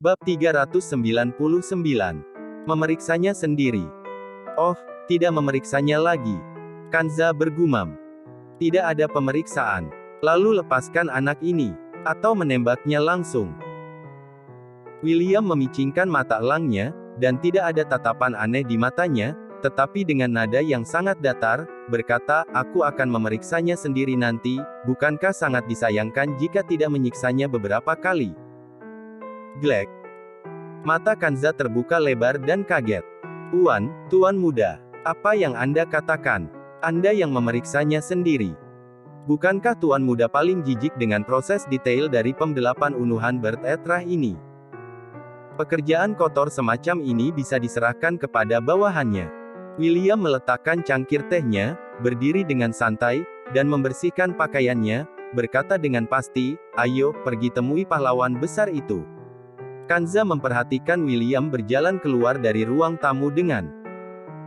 Bab 399. Memeriksanya sendiri. Oh, tidak memeriksanya lagi. Kanza bergumam. Tidak ada pemeriksaan. Lalu lepaskan anak ini. Atau menembaknya langsung. William memicingkan mata elangnya, dan tidak ada tatapan aneh di matanya, tetapi dengan nada yang sangat datar, berkata, aku akan memeriksanya sendiri nanti, bukankah sangat disayangkan jika tidak menyiksanya beberapa kali? Glek. Mata Kanza terbuka lebar dan kaget. Tuan muda, apa yang Anda katakan? Anda yang memeriksanya sendiri. Bukankah Tuan muda paling jijik dengan proses detail dari pembelapan unuhan Bert Etrah ini? Pekerjaan kotor semacam ini bisa diserahkan kepada bawahannya. William meletakkan cangkir tehnya, berdiri dengan santai, dan membersihkan pakaiannya, berkata dengan pasti, ayo, pergi temui pahlawan besar itu. Kanza memperhatikan William berjalan keluar dari ruang tamu dengan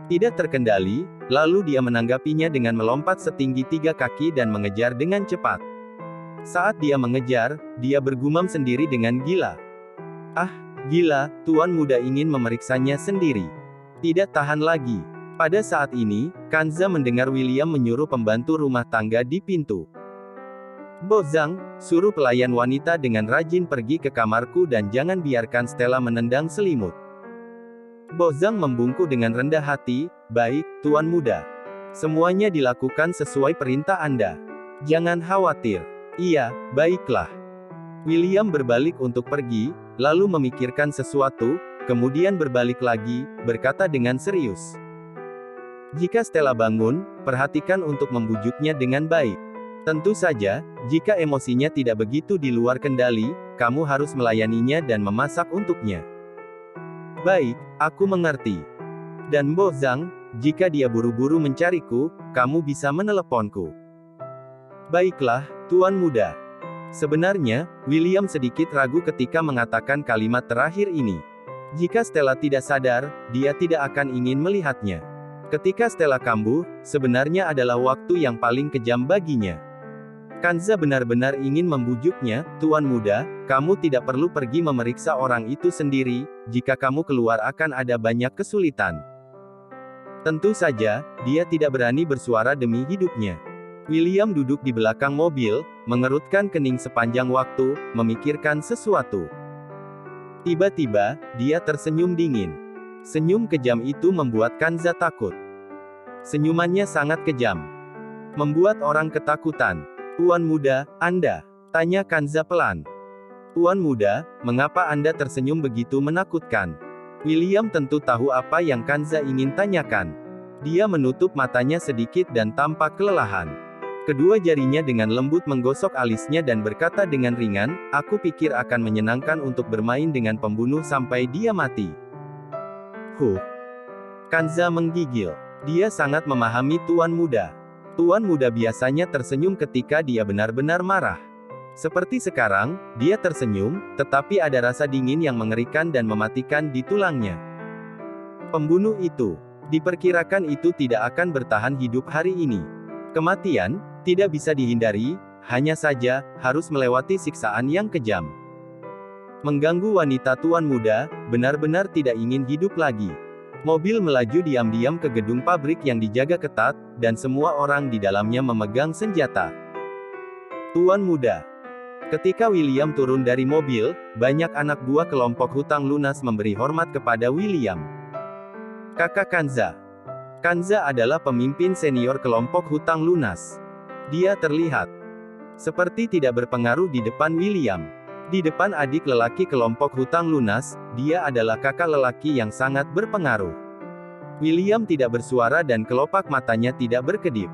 tidak terkendali, lalu dia menanggapinya dengan melompat setinggi 3 kaki dan mengejar dengan cepat. Saat dia mengejar, dia bergumam sendiri dengan gila. Ah, gila, tuan muda ingin memeriksanya sendiri. Tidak tahan lagi. Pada saat ini, Kanza mendengar William menyuruh pembantu rumah tangga di pintu. Bozang, suruh pelayan wanita dengan rajin pergi ke kamarku dan jangan biarkan Stella menendang selimut. Bozang membungkuk dengan rendah hati, baik, tuan muda. Semuanya dilakukan sesuai perintah Anda. Jangan khawatir. Iya, baiklah. William berbalik untuk pergi, lalu memikirkan sesuatu, kemudian berbalik lagi, berkata dengan serius. Jika Stella bangun, perhatikan untuk membujuknya dengan baik. Tentu saja, jika emosinya tidak begitu di luar kendali, kamu harus melayaninya dan memasak untuknya. Baik, aku mengerti. Dan Bozang, jika dia buru-buru mencariku, kamu bisa meneleponku. Baiklah, tuan muda. Sebenarnya, William sedikit ragu ketika mengatakan kalimat terakhir ini. Jika Stella tidak sadar, dia tidak akan ingin melihatnya. Ketika Stella kambuh, sebenarnya adalah waktu yang paling kejam baginya. Kanza benar-benar ingin membujuknya, tuan muda, kamu tidak perlu pergi memeriksa orang itu sendiri, jika kamu keluar akan ada banyak kesulitan. Tentu saja, dia tidak berani bersuara demi hidupnya. William duduk di belakang mobil, mengerutkan kening sepanjang waktu, memikirkan sesuatu. Tiba-tiba, dia tersenyum dingin. Senyum kejam itu membuat Kanza takut. Senyumannya sangat kejam. Membuat orang ketakutan. Tuan muda, Anda? Tanya Kanza pelan. Tuan muda, mengapa Anda tersenyum begitu menakutkan? William tentu tahu apa yang Kanza ingin tanyakan. Dia menutup matanya sedikit dan tampak kelelahan. Kedua jarinya dengan lembut menggosok alisnya dan berkata dengan ringan, aku pikir akan menyenangkan untuk bermain dengan pembunuh sampai dia mati. Kanza menggigil. Dia sangat memahami tuan muda. Tuan muda biasanya tersenyum ketika dia benar-benar marah. Seperti sekarang, dia tersenyum, tetapi ada rasa dingin yang mengerikan dan mematikan di tulangnya. Pembunuh itu, diperkirakan itu tidak akan bertahan hidup hari ini. Kematian, tidak bisa dihindari, hanya saja, harus melewati siksaan yang kejam. Mengganggu wanita tuan muda, benar-benar tidak ingin hidup lagi. Mobil melaju diam-diam ke gedung pabrik yang dijaga ketat, dan semua orang di dalamnya memegang senjata. Tuan muda. Ketika William turun dari mobil, banyak anak buah kelompok hutang lunas memberi hormat kepada William. Kakak Kanza. Kanza adalah pemimpin senior kelompok hutang lunas. Dia terlihat seperti tidak berpengaruh di depan William. Di depan adik lelaki kelompok hutang lunas, dia adalah kakak lelaki yang sangat berpengaruh. William tidak bersuara dan kelopak matanya tidak berkedip.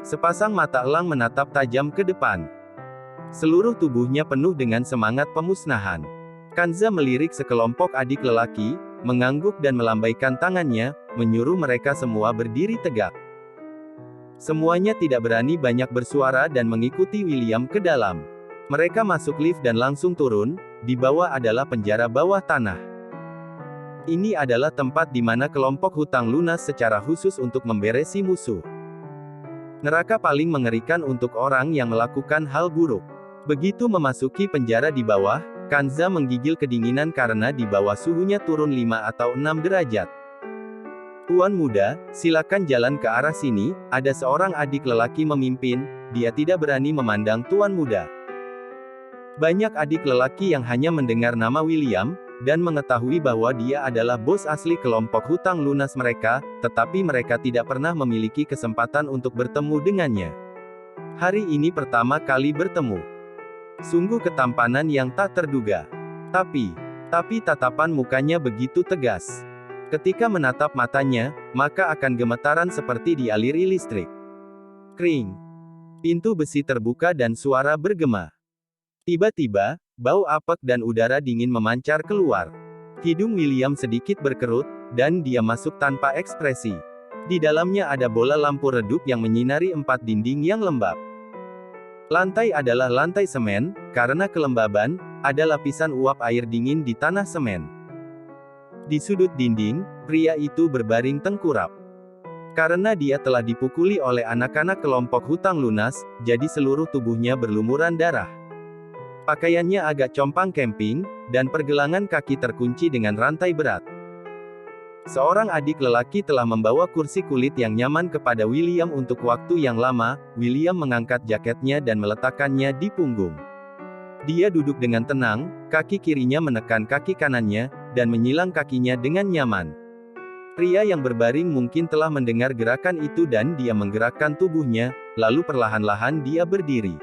Sepasang mata elang menatap tajam ke depan. Seluruh tubuhnya penuh dengan semangat pemusnahan. Kanza melirik sekelompok adik lelaki, mengangguk dan melambaikan tangannya, menyuruh mereka semua berdiri tegak. Semuanya tidak berani banyak bersuara dan mengikuti William ke dalam. Mereka masuk lift dan langsung turun, di bawah adalah penjara bawah tanah. Ini adalah tempat di mana kelompok hutang lunas secara khusus untuk memberesi musuh. Neraka paling mengerikan untuk orang yang melakukan hal buruk. Begitu memasuki penjara di bawah, Kanza menggigil kedinginan karena di bawah suhunya turun 5 atau 6 derajat. Tuan muda, silakan jalan ke arah sini, ada seorang adik lelaki memimpin, dia tidak berani memandang tuan muda. Banyak adik lelaki yang hanya mendengar nama William, dan mengetahui bahwa dia adalah bos asli kelompok hutang lunas mereka, tetapi mereka tidak pernah memiliki kesempatan untuk bertemu dengannya. Hari ini pertama kali bertemu. Sungguh ketampanan yang tak terduga. Tapi tatapan mukanya begitu tegas. Ketika menatap matanya, maka akan gemetaran seperti dialiri listrik. Kring. Pintu besi terbuka dan suara bergema. Tiba-tiba, bau apek dan udara dingin memancar keluar. Hidung William sedikit berkerut, dan dia masuk tanpa ekspresi. Di dalamnya ada bola lampu redup yang menyinari 4 dinding yang lembab. Lantai adalah lantai semen, karena kelembaban, ada lapisan uap air dingin di tanah semen. Di sudut dinding, pria itu berbaring tengkurap. Karena dia telah dipukuli oleh anak-anak kelompok hutang lunas, jadi seluruh tubuhnya berlumuran darah. Pakaiannya agak compang camping, dan pergelangan kaki terkunci dengan rantai berat. Seorang adik lelaki telah membawa kursi kulit yang nyaman kepada William untuk waktu yang lama. William mengangkat jaketnya dan meletakkannya di punggung. Dia duduk dengan tenang, kaki kirinya menekan kaki kanannya, dan menyilang kakinya dengan nyaman. Pria yang berbaring mungkin telah mendengar gerakan itu dan dia menggerakkan tubuhnya, lalu perlahan-lahan dia berdiri.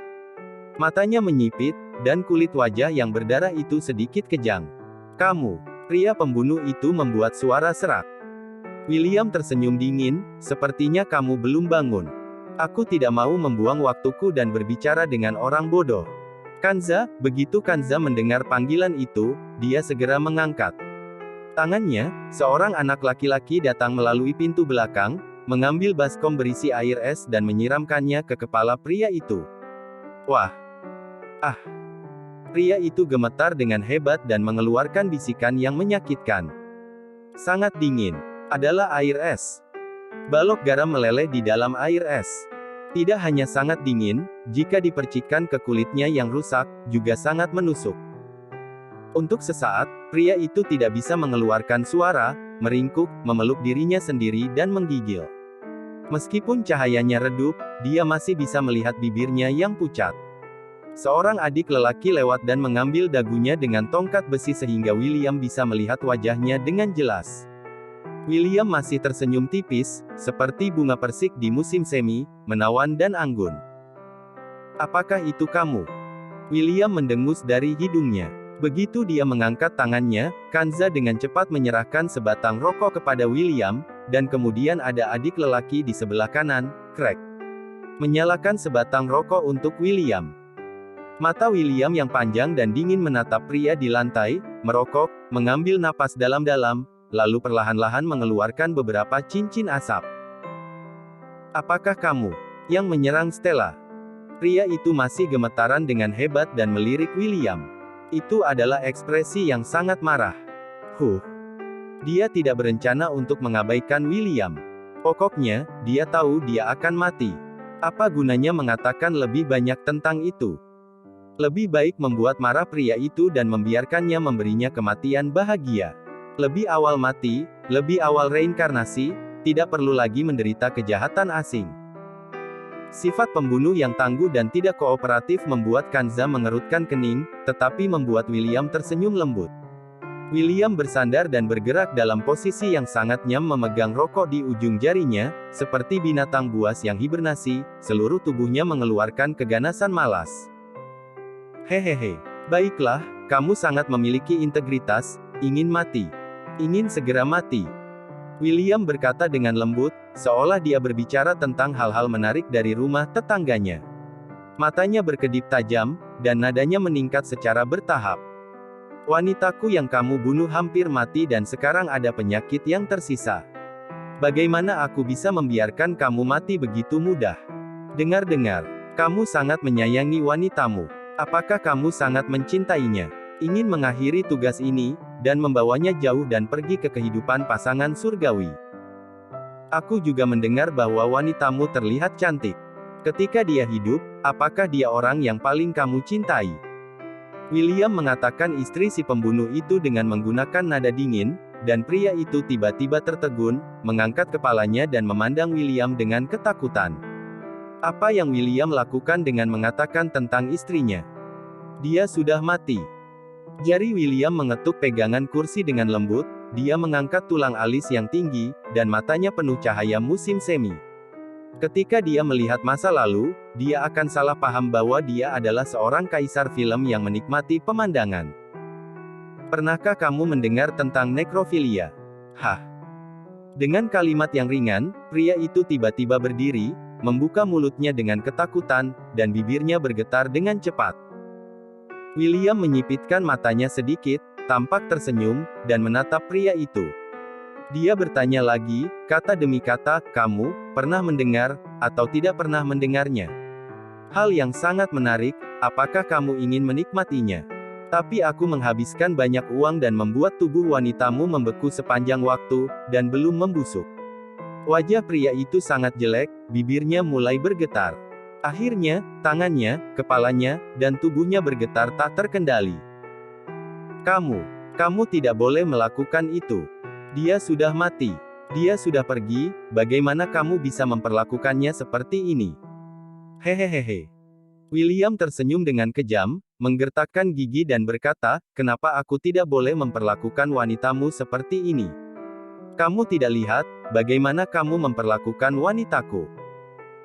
Matanya menyipit, dan kulit wajah yang berdarah itu sedikit kejang. Kamu, pria pembunuh itu membuat suara serak. William tersenyum dingin, sepertinya kamu belum bangun. Aku tidak mau membuang waktuku dan berbicara dengan orang bodoh. Kanza, begitu Kanza mendengar panggilan itu, dia segera mengangkat tangannya. Seorang anak laki-laki datang melalui pintu belakang, mengambil baskom berisi air es dan menyiramkannya ke kepala pria itu. Wah! Ah! Pria itu gemetar dengan hebat dan mengeluarkan bisikan yang menyakitkan. Sangat dingin. Adalah air es. Balok garam meleleh di dalam air es. Tidak hanya sangat dingin, jika dipercikkan ke kulitnya yang rusak, juga sangat menusuk. Untuk sesaat, pria itu tidak bisa mengeluarkan suara, meringkuk, memeluk dirinya sendiri dan menggigil. Meskipun cahayanya redup, dia masih bisa melihat bibirnya yang pucat. Seorang adik lelaki lewat dan mengambil dagunya dengan tongkat besi sehingga William bisa melihat wajahnya dengan jelas. William masih tersenyum tipis, seperti bunga persik di musim semi, menawan dan anggun. Apakah itu kamu? William mendengus dari hidungnya. Begitu dia mengangkat tangannya, Kanza dengan cepat menyerahkan sebatang rokok kepada William, dan kemudian ada adik lelaki di sebelah kanan, Craig, menyalakan sebatang rokok untuk William. Mata William yang panjang dan dingin menatap pria di lantai, merokok, mengambil napas dalam-dalam, lalu perlahan-lahan mengeluarkan beberapa cincin asap. Apakah kamu yang menyerang Stella? Pria itu masih gemetaran dengan hebat dan melirik William. Itu adalah ekspresi yang sangat marah. Dia tidak berencana untuk mengabaikan William. Pokoknya, dia tahu dia akan mati. Apa gunanya mengatakan lebih banyak tentang itu? Lebih baik membuat marah pria itu dan membiarkannya memberinya kematian bahagia. Lebih awal mati, lebih awal reinkarnasi, tidak perlu lagi menderita kejahatan asing. Sifat pembunuh yang tangguh dan tidak kooperatif membuat Kanza mengerutkan kening, tetapi membuat William tersenyum lembut. William bersandar dan bergerak dalam posisi yang sangat nyam memegang rokok di ujung jarinya, seperti binatang buas yang hibernasi, seluruh tubuhnya mengeluarkan keganasan malas. Hehehe, baiklah, kamu sangat memiliki integritas, ingin mati. Ingin segera mati. William berkata dengan lembut, seolah dia berbicara tentang hal-hal menarik dari rumah tetangganya. Matanya berkedip tajam, dan nadanya meningkat secara bertahap. Wanitaku yang kamu bunuh hampir mati dan sekarang ada penyakit yang tersisa. Bagaimana aku bisa membiarkan kamu mati begitu mudah? Dengar-dengar, kamu sangat menyayangi wanitamu. Apakah kamu sangat mencintainya? Ingin mengakhiri tugas ini, dan membawanya jauh dan pergi ke kehidupan pasangan surgawi. Aku juga mendengar bahwa wanitamu terlihat cantik. Ketika dia hidup, apakah dia orang yang paling kamu cintai? William mengatakan istri si pembunuh itu dengan menggunakan nada dingin, dan pria itu tiba-tiba tertegun, mengangkat kepalanya dan memandang William dengan ketakutan. Apa yang William lakukan dengan mengatakan tentang istrinya? Dia sudah mati. Jari William mengetuk pegangan kursi dengan lembut, dia mengangkat tulang alis yang tinggi, dan matanya penuh cahaya musim semi. Ketika dia melihat masa lalu, dia akan salah paham bahwa dia adalah seorang kaisar film yang menikmati pemandangan. Pernahkah kamu mendengar tentang nekrofilia? Hah? Dengan kalimat yang ringan, pria itu tiba-tiba berdiri, membuka mulutnya dengan ketakutan, dan bibirnya bergetar dengan cepat. William menyipitkan matanya sedikit, tampak tersenyum, dan menatap pria itu. Dia bertanya lagi, kata demi kata, kamu pernah mendengar, atau tidak pernah mendengarnya? Hal yang sangat menarik, apakah kamu ingin menikmatinya? Tapi aku menghabiskan banyak uang dan membuat tubuh wanitamu membeku sepanjang waktu, dan belum membusuk. Wajah pria itu sangat jelek, bibirnya mulai bergetar. Akhirnya, tangannya, kepalanya, dan tubuhnya bergetar tak terkendali. Kamu tidak boleh melakukan itu. Dia sudah mati. Dia sudah pergi, bagaimana kamu bisa memperlakukannya seperti ini? Hehehehe. William tersenyum dengan kejam, menggertakkan gigi dan berkata, kenapa aku tidak boleh memperlakukan wanitamu seperti ini? Kamu tidak lihat, bagaimana kamu memperlakukan wanitaku?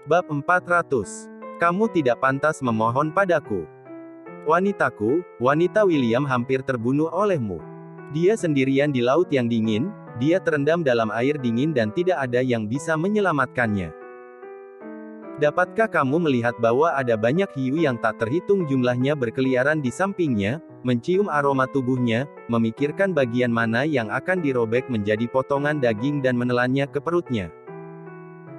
Bab 400. Kamu tidak pantas memohon padaku. Wanitaku, wanita William hampir terbunuh olehmu. Dia sendirian di laut yang dingin, dia terendam dalam air dingin dan tidak ada yang bisa menyelamatkannya. Dapatkah kamu melihat bahwa ada banyak hiu yang tak terhitung jumlahnya berkeliaran di sampingnya, mencium aroma tubuhnya, memikirkan bagian mana yang akan dirobek menjadi potongan daging dan menelannya ke perutnya.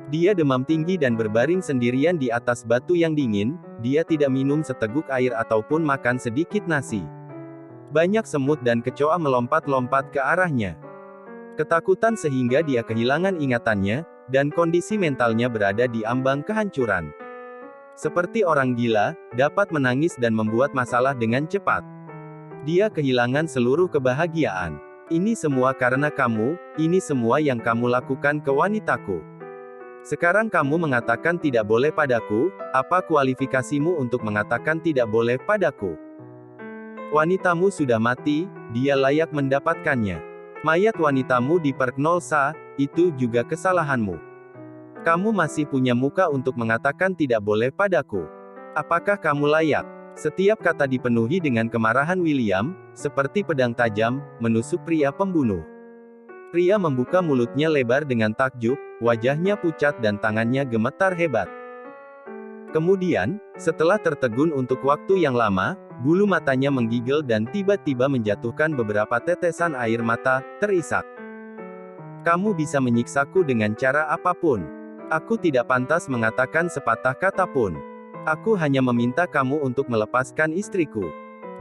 Dia demam tinggi dan berbaring sendirian di atas batu yang dingin, dia tidak minum seteguk air ataupun makan sedikit nasi. Banyak semut dan kecoa melompat-lompat ke arahnya. Ketakutan sehingga dia kehilangan ingatannya, dan kondisi mentalnya berada di ambang kehancuran. Seperti orang gila, dapat menangis dan membuat masalah dengan cepat. Dia kehilangan seluruh kebahagiaan. Ini semua karena kamu, ini semua yang kamu lakukan ke wanitaku. Sekarang kamu mengatakan tidak boleh padaku, apa kualifikasimu untuk mengatakan tidak boleh padaku? Wanitamu sudah mati, dia layak mendapatkannya. Mayat wanitamu di Perknolsa, itu juga kesalahanmu. Kamu masih punya muka untuk mengatakan tidak boleh padaku. Apakah kamu layak? Setiap kata dipenuhi dengan kemarahan William, seperti pedang tajam, menusuk pria pembunuh. Pria membuka mulutnya lebar dengan takjub, wajahnya pucat dan tangannya gemetar hebat. Kemudian, setelah tertegun untuk waktu yang lama, bulu matanya menggigil dan tiba-tiba menjatuhkan beberapa tetesan air mata, terisak. Kamu bisa menyiksaku dengan cara apapun. Aku tidak pantas mengatakan sepatah kata pun. Aku hanya meminta kamu untuk melepaskan istriku.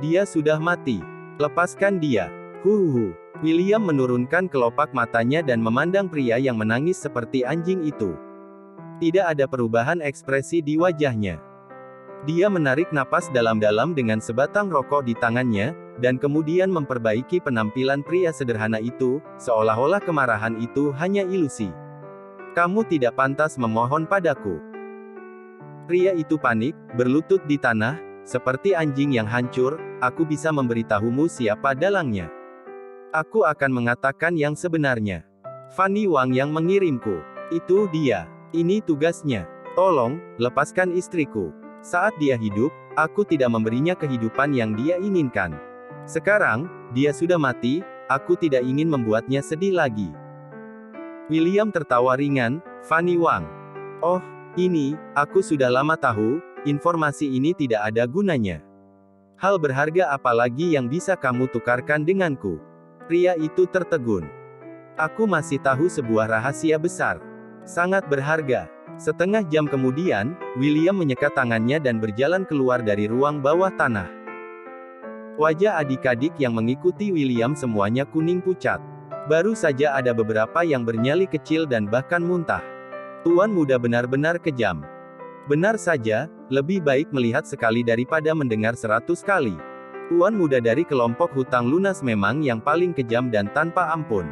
Dia sudah mati. Lepaskan dia. Huhuhu. William menurunkan kelopak matanya dan memandang pria yang menangis seperti anjing itu. Tidak ada perubahan ekspresi di wajahnya. Dia menarik napas dalam-dalam dengan sebatang rokok di tangannya, dan kemudian memperbaiki penampilan pria sederhana itu, seolah-olah kemarahan itu hanya ilusi. Kamu tidak pantas memohon padaku. Pria itu panik, berlutut di tanah, seperti anjing yang hancur, aku bisa memberitahumu siapa dalangnya. Aku akan mengatakan yang sebenarnya. Fanny Wang yang mengirimku. Itu dia. Ini tugasnya. Tolong, lepaskan istriku. Saat dia hidup, aku tidak memberinya kehidupan yang dia inginkan. Sekarang, dia sudah mati, aku tidak ingin membuatnya sedih lagi. William tertawa ringan, Fanny Wang. Oh, ini, aku sudah lama tahu, informasi ini tidak ada gunanya. Hal berharga apa lagi yang bisa kamu tukarkan denganku? Pria itu tertegun. Aku masih tahu sebuah rahasia besar. Sangat berharga. Setengah jam kemudian, William menyekat tangannya dan berjalan keluar dari ruang bawah tanah. Wajah adik-adik yang mengikuti William semuanya kuning pucat. Baru saja ada beberapa yang bernyali kecil dan bahkan muntah. Tuan muda benar-benar kejam. Benar saja, lebih baik melihat sekali daripada mendengar 100 kali. Tuan muda dari kelompok hutang lunas memang yang paling kejam dan tanpa ampun.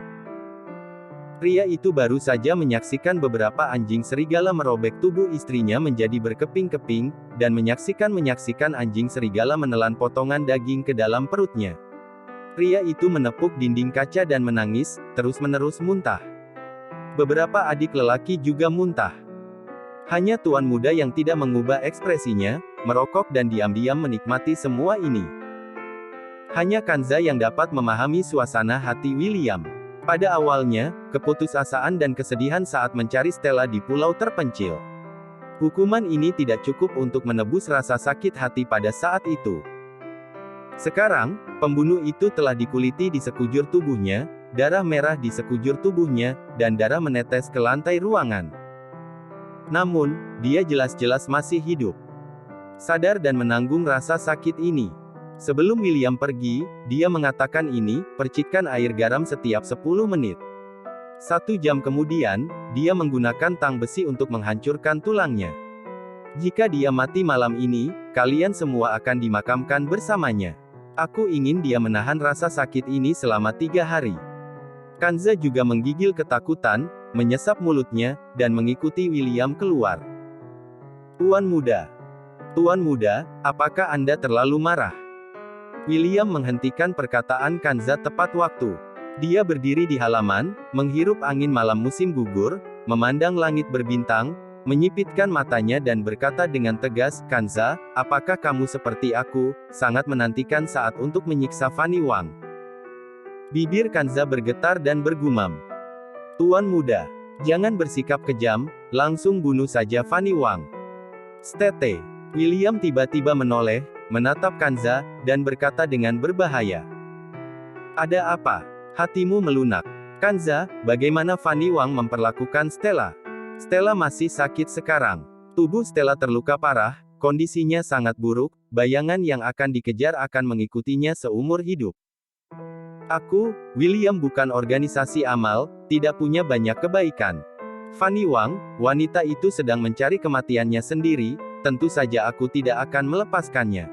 Pria itu baru saja menyaksikan beberapa anjing serigala merobek tubuh istrinya menjadi berkeping-keping, dan menyaksikan anjing serigala menelan potongan daging ke dalam perutnya. Pria itu menepuk dinding kaca dan menangis, terus-menerus muntah. Beberapa adik lelaki juga muntah. Hanya tuan muda yang tidak mengubah ekspresinya, merokok dan diam-diam menikmati semua ini. Hanya Kanza yang dapat memahami suasana hati William. Pada awalnya, keputusasaan dan kesedihan saat mencari Stella di pulau terpencil. Hukuman ini tidak cukup untuk menebus rasa sakit hati pada saat itu. Sekarang, pembunuh itu telah dikuliti di sekujur tubuhnya, darah merah di sekujur tubuhnya, dan darah menetes ke lantai ruangan. Namun, dia jelas-jelas masih hidup. Sadar dan menanggung rasa sakit ini. Sebelum William pergi, dia mengatakan ini, percikkan air garam setiap 10 menit. 1 jam kemudian, dia menggunakan tang besi untuk menghancurkan tulangnya. Jika dia mati malam ini, kalian semua akan dimakamkan bersamanya. Aku ingin dia menahan rasa sakit ini selama 3 hari. Kanza juga menggigil ketakutan, menyesap mulutnya, dan mengikuti William keluar. Tuan muda, apakah Anda terlalu marah? William menghentikan perkataan Kanza tepat waktu. Dia berdiri di halaman, menghirup angin malam musim gugur, memandang langit berbintang, menyipitkan matanya dan berkata dengan tegas, Kanza, apakah kamu seperti aku, sangat menantikan saat untuk menyiksa Fanny Wang? Bibir Kanza bergetar dan bergumam. Tuan muda, jangan bersikap kejam, langsung bunuh saja Fanny Wang. Stete. William tiba-tiba menoleh, menatap Kanza, dan berkata dengan berbahaya. Ada apa? Hatimu melunak. Kanza, bagaimana Fanny Wang memperlakukan Stella? Stella masih sakit sekarang. Tubuh Stella terluka parah, kondisinya sangat buruk, bayangan yang akan dikejar akan mengikutinya seumur hidup. Aku, William bukan organisasi amal, tidak punya banyak kebaikan. Fanny Wang, wanita itu sedang mencari kematiannya sendiri, tentu saja aku tidak akan melepaskannya.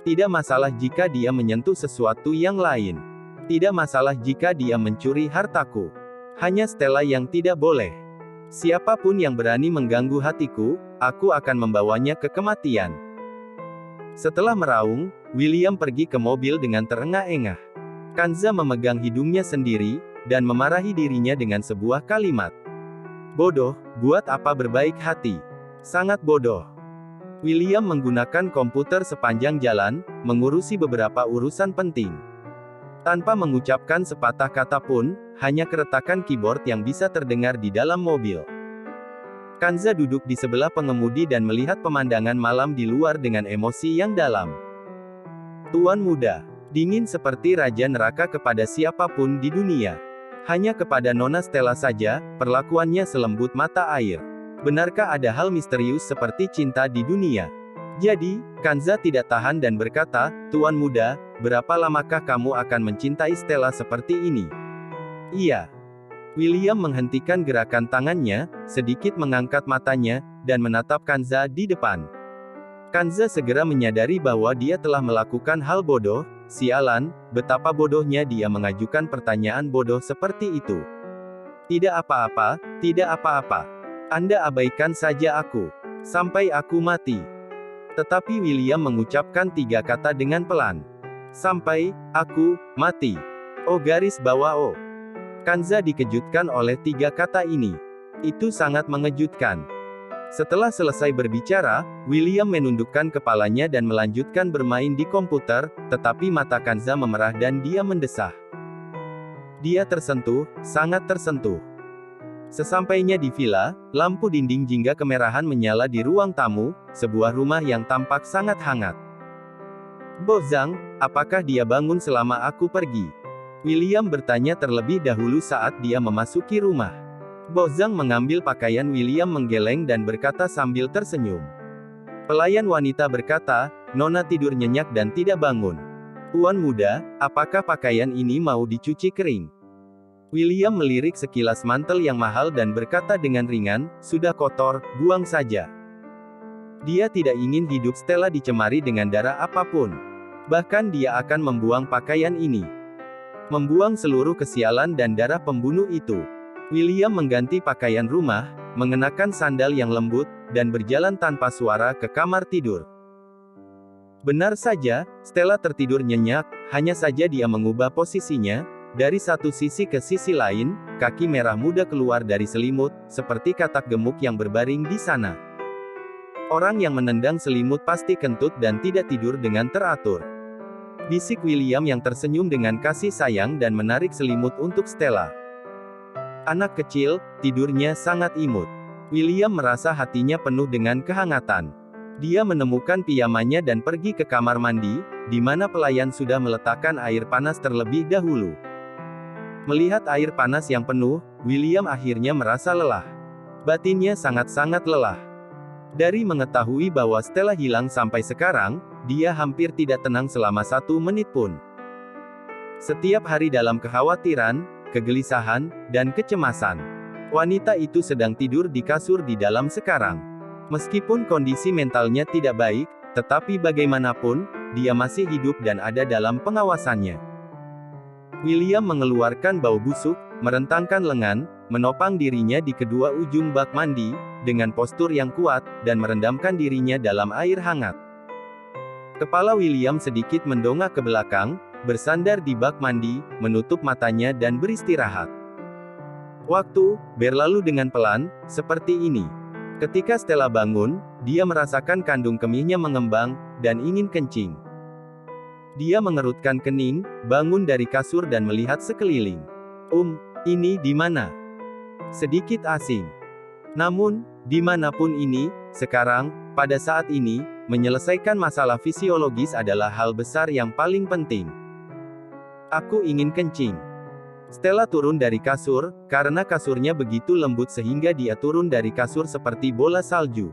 Tidak masalah jika dia menyentuh sesuatu yang lain. Tidak masalah jika dia mencuri hartaku. Hanya Stella yang tidak boleh. Siapapun yang berani mengganggu hatiku, aku akan membawanya ke kematian. Setelah meraung, William pergi ke mobil dengan terengah-engah. Kanza memegang hidungnya sendiri, dan memarahi dirinya dengan sebuah kalimat. Bodoh, buat apa berbaik hati? Sangat bodoh. William menggunakan komputer sepanjang jalan, mengurusi beberapa urusan penting. Tanpa mengucapkan sepatah kata pun, hanya keretakan keyboard yang bisa terdengar di dalam mobil. Kanza duduk di sebelah pengemudi dan melihat pemandangan malam di luar dengan emosi yang dalam. Tuan muda, dingin seperti raja neraka kepada siapapun di dunia. Hanya kepada Nona Stella saja, perlakuannya selembut mata air. Benarkah ada hal misterius seperti cinta di dunia? Jadi, Kanza tidak tahan dan berkata, Tuan muda, berapa lamakah kamu akan mencintai Stella seperti ini? Iya. William menghentikan gerakan tangannya, sedikit mengangkat matanya, dan menatap Kanza di depan. Kanza segera menyadari bahwa dia telah melakukan hal bodoh. Sialan, betapa bodohnya dia mengajukan pertanyaan bodoh seperti itu. Tidak apa-apa, tidak apa-apa. Anda abaikan saja aku. Sampai aku mati. Tetapi William mengucapkan 3 kata dengan pelan. Sampai, aku, mati. Oh garis bawah oh. Kanza dikejutkan oleh 3 kata ini. Itu sangat mengejutkan. Setelah selesai berbicara, William menundukkan kepalanya dan melanjutkan bermain di komputer, tetapi mata Kanza memerah dan dia mendesah. Dia tersentuh, sangat tersentuh. Sesampainya di villa, lampu dinding jingga kemerahan menyala di ruang tamu, sebuah rumah yang tampak sangat hangat. Bo Zhang, apakah dia bangun selama aku pergi? William bertanya terlebih dahulu saat dia memasuki rumah. Bo Zhang mengambil pakaian William menggeleng dan berkata sambil tersenyum. Pelayan wanita berkata, Nona tidur nyenyak dan tidak bangun. Tuan muda, apakah pakaian ini mau dicuci kering? William melirik sekilas mantel yang mahal dan berkata dengan ringan, sudah kotor, buang saja. Dia tidak ingin hidup Stella dicemari dengan darah apapun. Bahkan dia akan membuang pakaian ini. Membuang seluruh kesialan dan darah pembunuh itu. William mengganti pakaian rumah, mengenakan sandal yang lembut, dan berjalan tanpa suara ke kamar tidur. Benar saja, Stella tertidur nyenyak, hanya saja dia mengubah posisinya. Dari satu sisi ke sisi lain, kaki merah muda keluar dari selimut, seperti katak gemuk yang berbaring di sana. Orang yang menendang selimut pasti kentut dan tidak tidur dengan teratur. Bisik William yang tersenyum dengan kasih sayang dan menarik selimut untuk Stella. Anak kecil, tidurnya sangat imut. William merasa hatinya penuh dengan kehangatan. Dia menemukan piyamanya dan pergi ke kamar mandi, di mana pelayan sudah meletakkan air panas terlebih dahulu. Melihat air panas yang penuh, William akhirnya merasa lelah. Batinnya sangat-sangat lelah. Dari mengetahui bahwa Stella hilang sampai sekarang, dia hampir tidak tenang selama 1 menit pun. Setiap hari dalam kekhawatiran, kegelisahan, dan kecemasan. Wanita itu sedang tidur di kasur di dalam sekarang. Meskipun kondisi mentalnya tidak baik, tetapi bagaimanapun, dia masih hidup dan ada dalam pengawasannya. William mengeluarkan bau busuk, merentangkan lengan, menopang dirinya di kedua ujung bak mandi, dengan postur yang kuat, dan merendamkan dirinya dalam air hangat. Kepala William sedikit mendongak ke belakang, bersandar di bak mandi, menutup matanya dan beristirahat. Waktu berlalu dengan pelan, seperti ini. Ketika Stella bangun, dia merasakan kandung kemihnya mengembang, dan ingin kencing. Dia mengerutkan kening, bangun dari kasur dan melihat sekeliling. Ini di mana? Sedikit asing. Namun, dimanapun ini, sekarang, pada saat ini, menyelesaikan masalah fisiologis adalah hal besar yang paling penting. Aku ingin kencing. Stella turun dari kasur, karena kasurnya begitu lembut sehingga dia turun dari kasur seperti bola salju.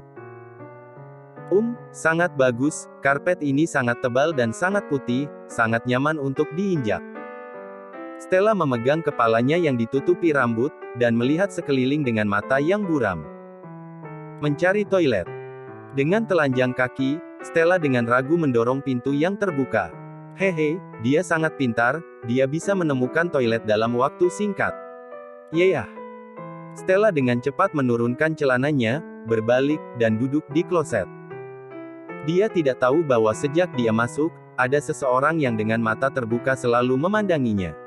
Sangat bagus, karpet ini sangat tebal dan sangat putih, sangat nyaman untuk diinjak. Stella memegang kepalanya yang ditutupi rambut, dan melihat sekeliling dengan mata yang buram. Mencari toilet. Dengan telanjang kaki, Stella dengan ragu mendorong pintu yang terbuka. Hehe, dia sangat pintar, dia bisa menemukan toilet dalam waktu singkat. Yeay. Stella dengan cepat menurunkan celananya, berbalik, dan duduk di kloset. Dia tidak tahu bahwa sejak dia masuk, ada seseorang yang dengan mata terbuka selalu memandanginya.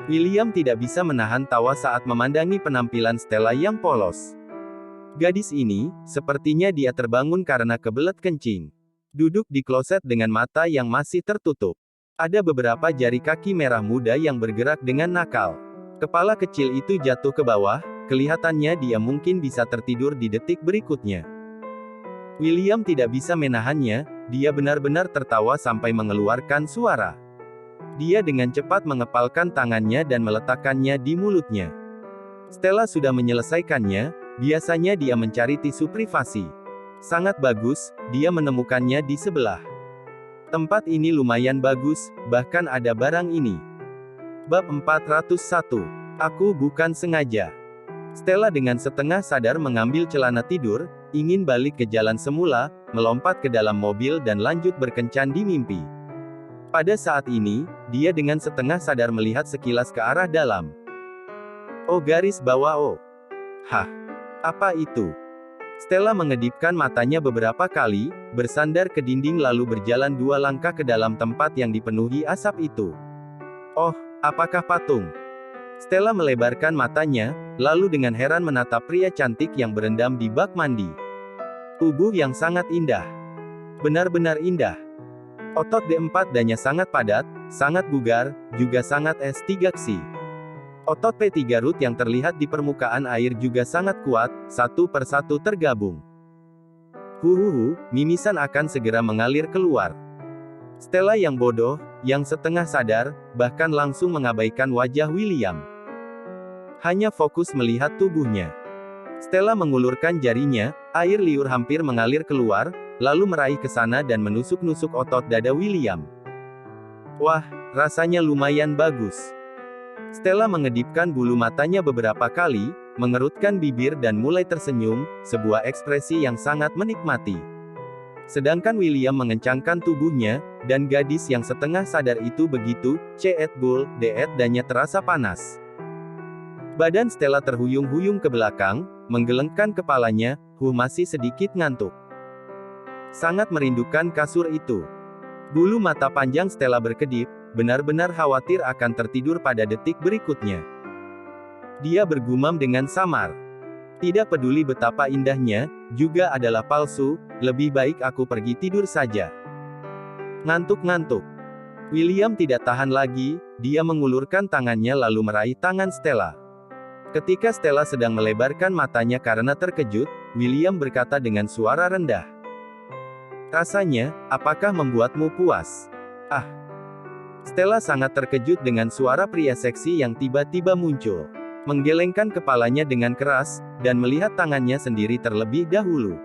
William tidak bisa menahan tawa saat memandangi penampilan Stella yang polos. Gadis ini, sepertinya dia terbangun karena kebelet kencing. Duduk di kloset dengan mata yang masih tertutup. Ada beberapa jari kaki merah muda yang bergerak dengan nakal. Kepala kecil itu jatuh ke bawah, kelihatannya dia mungkin bisa tertidur di detik berikutnya. William tidak bisa menahannya, dia benar-benar tertawa sampai mengeluarkan suara. Dia dengan cepat mengepalkan tangannya dan meletakkannya di mulutnya. Stella sudah menyelesaikannya. Biasanya dia mencari tisu privasi. Sangat bagus, dia menemukannya di sebelah. Tempat ini lumayan bagus, bahkan ada barang ini. Bab 401. Aku bukan sengaja. Stella dengan setengah sadar mengambil celana tidur, ingin balik ke jalan semula, melompat ke dalam mobil dan lanjut berkencan di mimpi. Pada saat ini, dia dengan setengah sadar melihat sekilas ke arah dalam. Garis bawah. Apa itu? Stella mengedipkan matanya beberapa kali, bersandar ke dinding lalu berjalan 2 langkah ke dalam tempat yang dipenuhi asap itu. Apakah patung? Stella melebarkan matanya, lalu dengan heran menatap pria cantik yang berendam di bak mandi. Tubuh yang sangat indah. Benar-benar indah. Otot D4-nya sangat padat, sangat bugar, juga sangat S3-ksi. Otot P3 root yang terlihat di permukaan air juga sangat kuat, satu persatu tergabung. Mimisan akan segera mengalir keluar. Stella yang bodoh, yang setengah sadar, bahkan langsung mengabaikan wajah William. Hanya fokus melihat tubuhnya. Stella mengulurkan jarinya, air liur hampir mengalir keluar, lalu meraih ke sana dan menusuk-nusuk otot dada William. Wah, rasanya lumayan bagus. Stella mengedipkan bulu matanya beberapa kali, mengerutkan bibir dan mulai tersenyum, sebuah ekspresi yang sangat menikmati. Sedangkan William mengencangkan tubuhnya, dan gadis yang setengah sadar itu begitu, danya terasa panas. Badan Stella terhuyung-huyung ke belakang, menggelengkan kepalanya, masih sedikit ngantuk. Sangat merindukan kasur itu. Bulu mata panjang Stella berkedip, benar-benar khawatir akan tertidur pada detik berikutnya. Dia bergumam dengan samar. Tidak peduli betapa indahnya, juga adalah palsu, lebih baik aku pergi tidur saja. Ngantuk-ngantuk. William tidak tahan lagi, dia mengulurkan tangannya lalu meraih tangan Stella. Ketika Stella sedang melebarkan matanya karena terkejut, William berkata dengan suara rendah. Rasanya, apakah membuatmu puas? Ah. Stella sangat terkejut dengan suara pria seksi yang tiba-tiba muncul. Menggelengkan kepalanya dengan keras, dan melihat tangannya sendiri terlebih dahulu.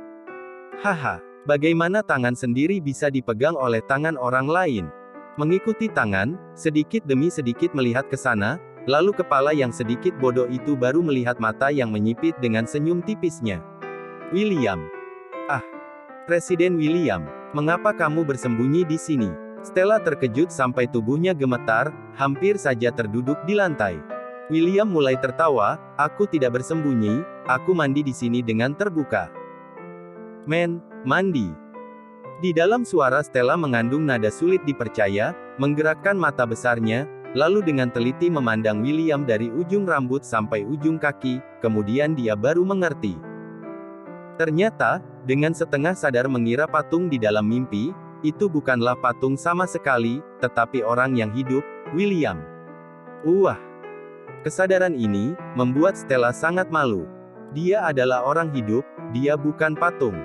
Haha, bagaimana tangan sendiri bisa dipegang oleh tangan orang lain? Mengikuti tangan, sedikit demi sedikit melihat ke sana, lalu kepala yang sedikit bodoh itu baru melihat mata yang menyipit dengan senyum tipisnya. William. Ah. Presiden William, mengapa kamu bersembunyi di sini? Stella terkejut sampai tubuhnya gemetar, hampir saja terduduk di lantai. William mulai tertawa, aku tidak bersembunyi, aku mandi di sini dengan terbuka. Mandi. Di dalam suara Stella mengandung nada sulit dipercaya, menggerakkan mata besarnya, lalu dengan teliti memandang William dari ujung rambut sampai ujung kaki, kemudian dia baru mengerti. Ternyata, dengan setengah sadar mengira patung di dalam mimpi, itu bukanlah patung sama sekali, tetapi orang yang hidup, William. Wah! Kesadaran ini, membuat Stella sangat malu. Dia adalah orang hidup, dia bukan patung.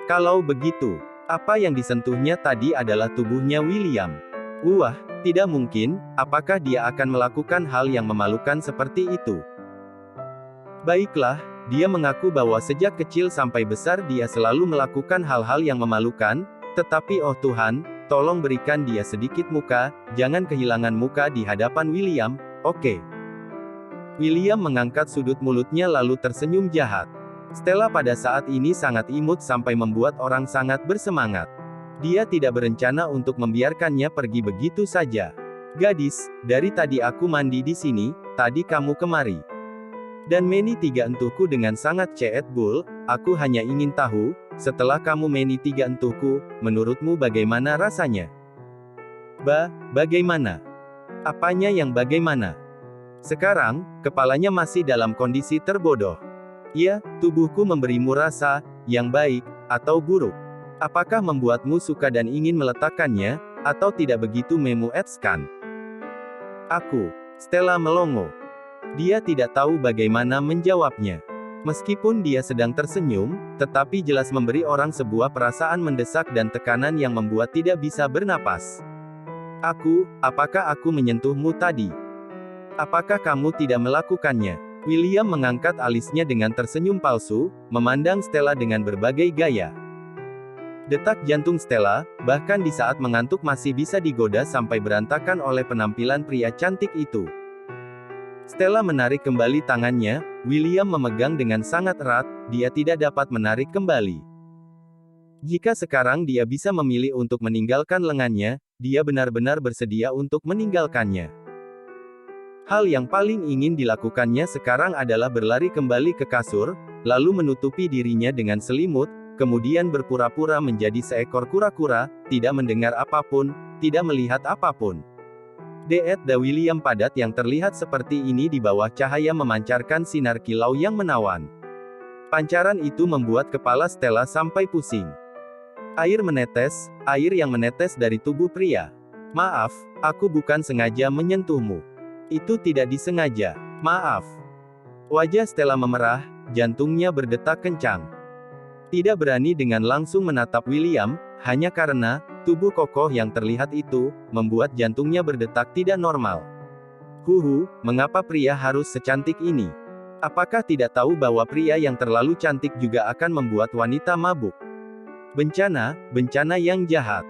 Kalau begitu, apa yang disentuhnya tadi adalah tubuhnya William. Wah, tidak mungkin, apakah dia akan melakukan hal yang memalukan seperti itu? Baiklah, dia mengaku bahwa sejak kecil sampai besar dia selalu melakukan hal-hal yang memalukan, tetapi oh Tuhan, tolong berikan dia sedikit muka, jangan kehilangan muka di hadapan William, oke? William mengangkat sudut mulutnya lalu tersenyum jahat. Stella pada saat ini sangat imut sampai membuat orang sangat bersemangat. Dia tidak berencana untuk membiarkannya pergi begitu saja. Gadis, dari tadi aku mandi di sini, tadi kamu kemari. Dan meni 3 entuhku dengan sangat bull, aku hanya ingin tahu, setelah kamu meni 3 entuhku, menurutmu bagaimana rasanya? Bagaimana? Apanya yang bagaimana? Sekarang, kepalanya masih dalam kondisi terbodoh. Ya, tubuhku memberimu rasa, yang baik, atau buruk. Apakah membuatmu suka dan ingin meletakkannya, atau tidak begitu memuaskan? Aku, Stella melongo. Dia tidak tahu bagaimana menjawabnya. Meskipun dia sedang tersenyum, tetapi jelas memberi orang sebuah perasaan mendesak dan tekanan yang membuat tidak bisa bernapas. Apakah aku menyentuhmu tadi? Apakah kamu tidak melakukannya? William mengangkat alisnya dengan tersenyum palsu, memandang Stella dengan berbagai gaya. Detak jantung Stella, bahkan di saat mengantuk masih bisa digoda sampai berantakan oleh penampilan pria cantik itu. Stella menarik kembali tangannya, William memegang dengan sangat erat, dia tidak dapat menarik kembali. Jika sekarang dia bisa memilih untuk meninggalkan lengannya, dia benar-benar bersedia untuk meninggalkannya. Hal yang paling ingin dilakukannya sekarang adalah berlari kembali ke kasur, lalu menutupi dirinya dengan selimut, kemudian berpura-pura menjadi seekor kura-kura, tidak mendengar apapun, tidak melihat apapun. William padat yang terlihat seperti ini di bawah cahaya memancarkan sinar kilau yang menawan. Pancaran itu membuat kepala Stella sampai pusing. Air yang menetes dari tubuh pria. Maaf, aku bukan sengaja menyentuhmu. Itu tidak disengaja. Maaf. Wajah Stella memerah, jantungnya berdetak kencang. Tidak berani dengan langsung menatap William, hanya karena tubuh kokoh yang terlihat itu membuat jantungnya berdetak tidak normal. Mengapa pria harus secantik ini? Apakah tidak tahu bahwa pria yang terlalu cantik juga akan membuat wanita mabuk? Bencana yang jahat.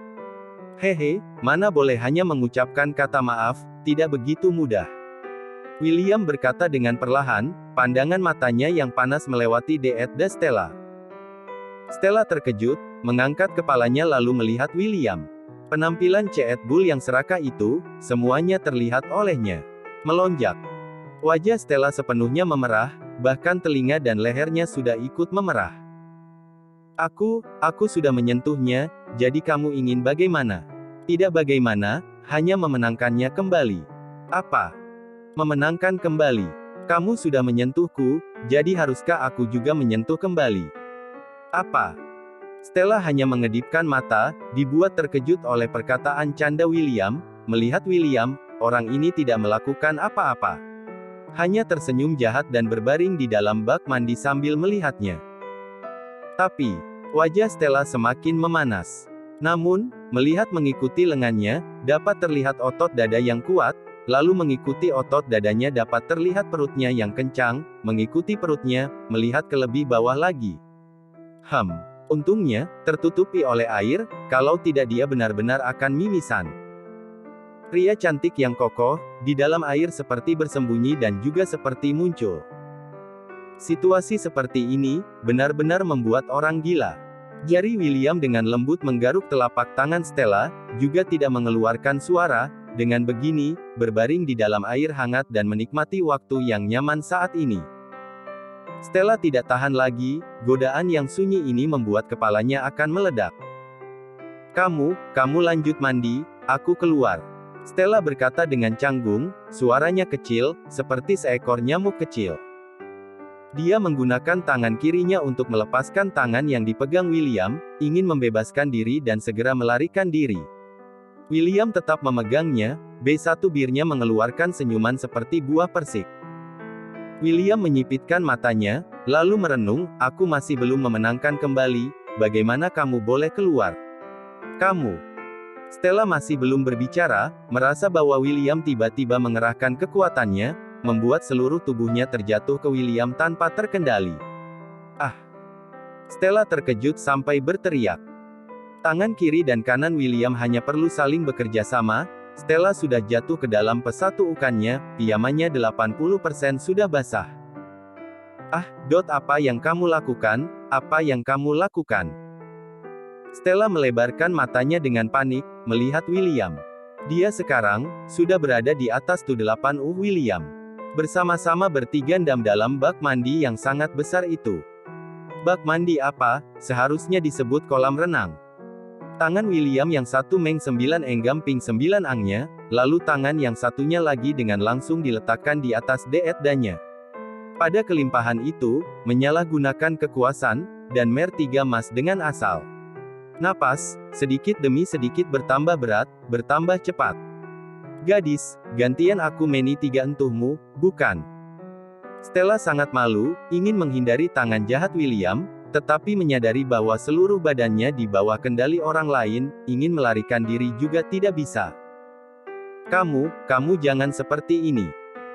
Hehe, mana boleh hanya mengucapkan kata maaf, tidak begitu mudah. William berkata dengan perlahan, pandangan matanya yang panas melewati Stella. Stella terkejut, mengangkat kepalanya lalu melihat William. Penampilan Ceet Bull yang serakah itu, semuanya terlihat olehnya melonjak. Wajah Stella sepenuhnya memerah, bahkan telinga dan lehernya sudah ikut memerah. Aku sudah menyentuhnya, jadi kamu ingin bagaimana? Tidak bagaimana, hanya memenangkannya kembali. Apa? Memenangkan kembali? Kamu sudah menyentuhku, jadi haruskah aku juga menyentuh kembali? Apa? Stella hanya mengedipkan mata, dibuat terkejut oleh perkataan canda William. Melihat William, orang ini tidak melakukan apa-apa. Hanya tersenyum jahat dan berbaring di dalam bak mandi sambil melihatnya. Tapi, wajah Stella semakin memanas. Namun, melihat mengikuti lengannya, dapat terlihat otot dada yang kuat, lalu mengikuti otot dadanya dapat terlihat perutnya yang kencang, mengikuti perutnya, melihat ke lebih bawah lagi. Untungnya, tertutupi oleh air, kalau tidak dia benar-benar akan mimisan. Pria cantik yang kokoh, di dalam air seperti bersembunyi dan juga seperti muncul. Situasi seperti ini, benar-benar membuat orang gila. Jari William dengan lembut menggaruk telapak tangan Stella, juga tidak mengeluarkan suara. Dengan begini, berbaring di dalam air hangat dan menikmati waktu yang nyaman saat ini. Stella tidak tahan lagi, godaan yang sunyi ini membuat kepalanya akan meledak. Kamu lanjut mandi, aku keluar. Stella berkata dengan canggung, suaranya kecil, seperti seekor nyamuk kecil. Dia menggunakan tangan kirinya untuk melepaskan tangan yang dipegang William, ingin membebaskan diri dan segera melarikan diri. William tetap memegangnya, B1 birnya mengeluarkan senyuman seperti buah persik. William menyipitkan matanya, lalu merenung, aku masih belum memenangkan kembali, bagaimana kamu boleh keluar? Kamu. Stella masih belum berbicara, merasa bahwa William tiba-tiba mengerahkan kekuatannya, membuat seluruh tubuhnya terjatuh ke William tanpa terkendali. Stella terkejut sampai berteriak. Tangan kiri dan kanan William hanya perlu saling bekerja sama, Stella sudah jatuh ke dalam pesatuukannya, pijamannya 80% sudah basah. Apa yang kamu lakukan? Apa yang kamu lakukan? Stella melebarkan matanya dengan panik, melihat William. Dia sekarang, sudah berada di atas Tu-8 William. Bersama-sama bertigandam dalam bak mandi yang sangat besar itu. Bak mandi apa, seharusnya disebut kolam renang. Tangan William yang satu Meng 9 enggam Ping 9 angnya, lalu tangan yang satunya lagi dengan langsung diletakkan di atas Deetdanya. Pada kelimpahan itu, menyalahgunakan kekuasaan, dan Mer 3 Mas dengan asal. Napas, sedikit demi sedikit bertambah berat, bertambah cepat. Gadis, gantian aku Meni 3 entuhmu, bukan? Stella sangat malu, ingin menghindari tangan jahat William, tetapi menyadari bahwa seluruh badannya di bawah kendali orang lain, ingin melarikan diri juga tidak bisa. Kamu jangan seperti ini.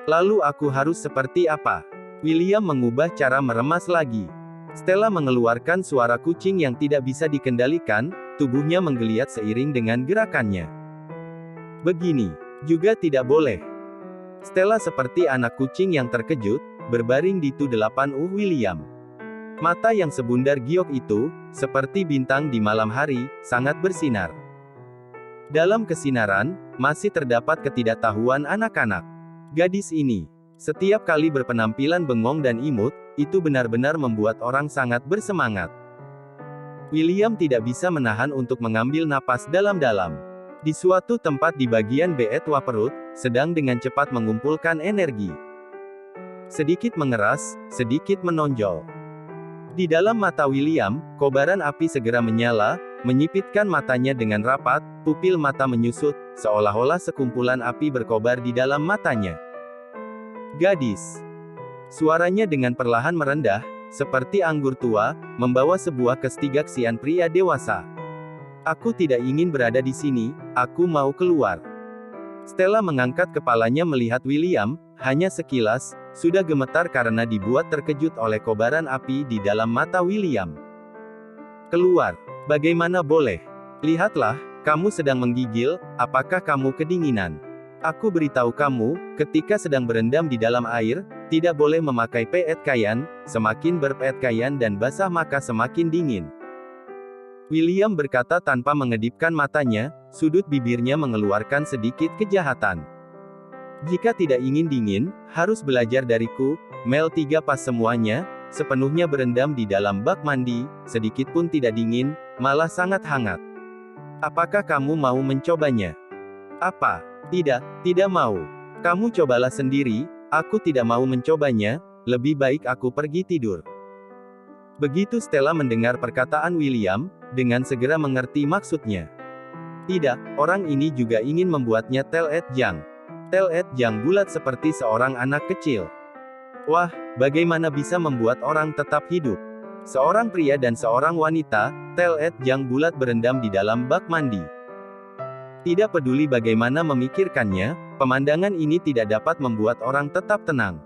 Lalu aku harus seperti apa? William mengubah cara meremas lagi. Stella mengeluarkan suara kucing yang tidak bisa dikendalikan, tubuhnya menggeliat seiring dengan gerakannya. Begini, juga tidak boleh. Stella seperti anak kucing yang terkejut, berbaring di Tu-8 William. Mata yang sebundar giok itu, seperti bintang di malam hari, sangat bersinar. Dalam kesinaran, masih terdapat ketidaktahuan anak-anak. Gadis ini, setiap kali berpenampilan bengong dan imut, itu benar-benar membuat orang sangat bersemangat. William tidak bisa menahan untuk mengambil napas dalam-dalam. Di suatu tempat di bagian B2 perut, sedang dengan cepat mengumpulkan energi. Sedikit mengeras, sedikit menonjol. Di dalam mata William, kobaran api segera menyala, menyipitkan matanya dengan rapat, pupil mata menyusut, seolah-olah sekumpulan api berkobar di dalam matanya. Gadis. Suaranya dengan perlahan merendah, seperti anggur tua, membawa sebuah kestigaktian pria dewasa. Aku tidak ingin berada di sini, aku mau keluar. Stella mengangkat kepalanya melihat William, hanya sekilas, sudah gemetar karena dibuat terkejut oleh kobaran api di dalam mata William. Keluar. Bagaimana boleh? Lihatlah, kamu sedang menggigil, apakah kamu kedinginan? Aku beritahu kamu, ketika sedang berendam di dalam air, tidak boleh memakai pakaian, semakin berpakaian dan basah maka semakin dingin. William berkata tanpa mengedipkan matanya, sudut bibirnya mengeluarkan sedikit kejahatan. Jika tidak ingin dingin, harus belajar dariku. Mel 3 pas semuanya, sepenuhnya berendam di dalam bak mandi, sedikit pun tidak dingin, malah sangat hangat. Apakah kamu mau mencobanya? Apa? Tidak, tidak mau. Kamu cobalah sendiri, aku tidak mau mencobanya, lebih baik aku pergi tidur. Begitu Stella mendengar perkataan William, dengan segera mengerti maksudnya. Tidak, orang ini juga ingin membuatnya telet jang. Telet jang bulat seperti seorang anak kecil. Wah, bagaimana bisa membuat orang tetap hidup? Seorang pria dan seorang wanita, telet jang bulat berendam di dalam bak mandi. Tidak peduli bagaimana memikirkannya, pemandangan ini tidak dapat membuat orang tetap tenang.